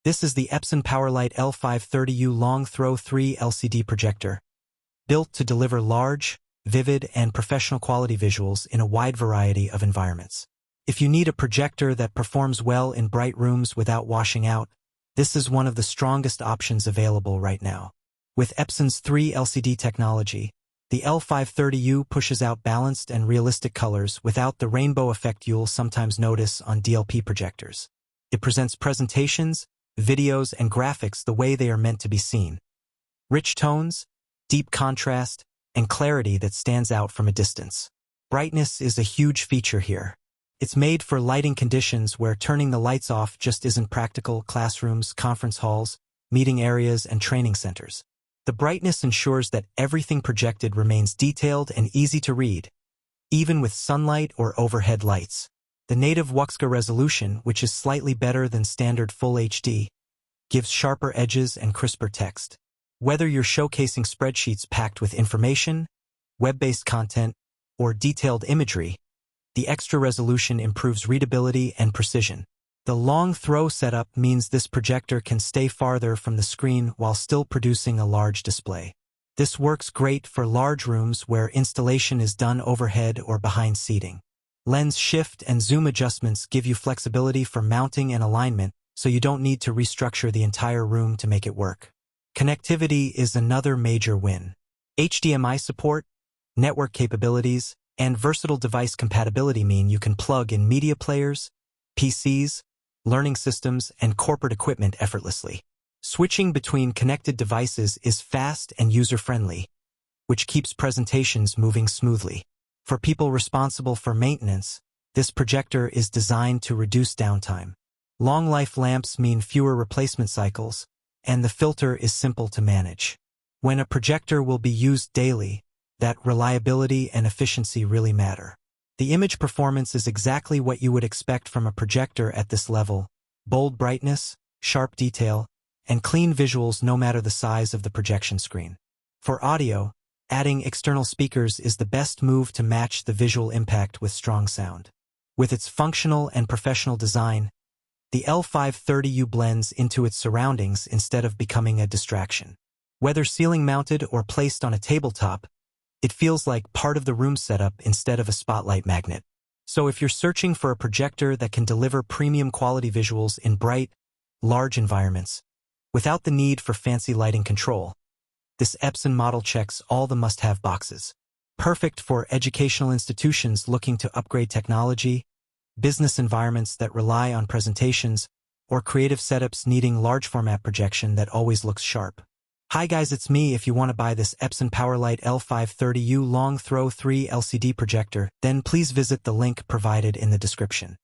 This is the Epson PowerLite L530U long throw 3 LCD projector, built to deliver large, vivid, and professional quality visuals in a wide variety of environments. If you need a projector that performs well in bright rooms without washing out, this is one of the strongest options available right now. With Epson's 3 LCD technology, the L530U pushes out balanced and realistic colors without the rainbow effect you'll sometimes notice on DLP projectors. It presents presentations, videos, and graphics the way they are meant to be seen. Rich tones, deep contrast, and clarity that stands out from a distance. Brightness is a huge feature here. It's made for lighting conditions where turning the lights off just isn't practical: classrooms, conference halls, meeting areas, and training centers. The brightness ensures that everything projected remains detailed and easy to read, even with sunlight or overhead lights. The native WUXGA resolution, which is slightly better than standard Full HD, gives sharper edges and crisper text. Whether you're showcasing spreadsheets packed with information, web-based content, or detailed imagery, the extra resolution improves readability and precision. The long throw setup means this projector can stay farther from the screen while still producing a large display. This works great for large rooms where installation is done overhead or behind seating. Lens shift and zoom adjustments give you flexibility for mounting and alignment, so you don't need to restructure the entire room to make it work. Connectivity is another major win. HDMI support, network capabilities, and versatile device compatibility mean you can plug in media players, PCs, learning systems, and corporate equipment effortlessly. Switching between connected devices is fast and user-friendly, which keeps presentations moving smoothly. For people responsible for maintenance, this projector is designed to reduce downtime. Long-life lamps mean fewer replacement cycles, and the filter is simple to manage. When a projector will be used daily, that reliability and efficiency really matter. The image performance is exactly what you would expect from a projector at this level: bold brightness, sharp detail, and clean visuals no matter the size of the projection screen. For audio, adding external speakers is the best move to match the visual impact with strong sound. With its functional and professional design, the L530U blends into its surroundings instead of becoming a distraction. Whether ceiling-mounted or placed on a tabletop, it feels like part of the room setup instead of a spotlight magnet. So if you're searching for a projector that can deliver premium quality visuals in bright, large environments, without the need for fancy lighting control, this Epson model checks all the must-have boxes. Perfect for educational institutions looking to upgrade technology, business environments that rely on presentations, or creative setups needing large-format projection that always looks sharp. Hi guys, it's me. If you want to buy this Epson PowerLite L530U long throw 3 LCD projector, then please visit the link provided in the description.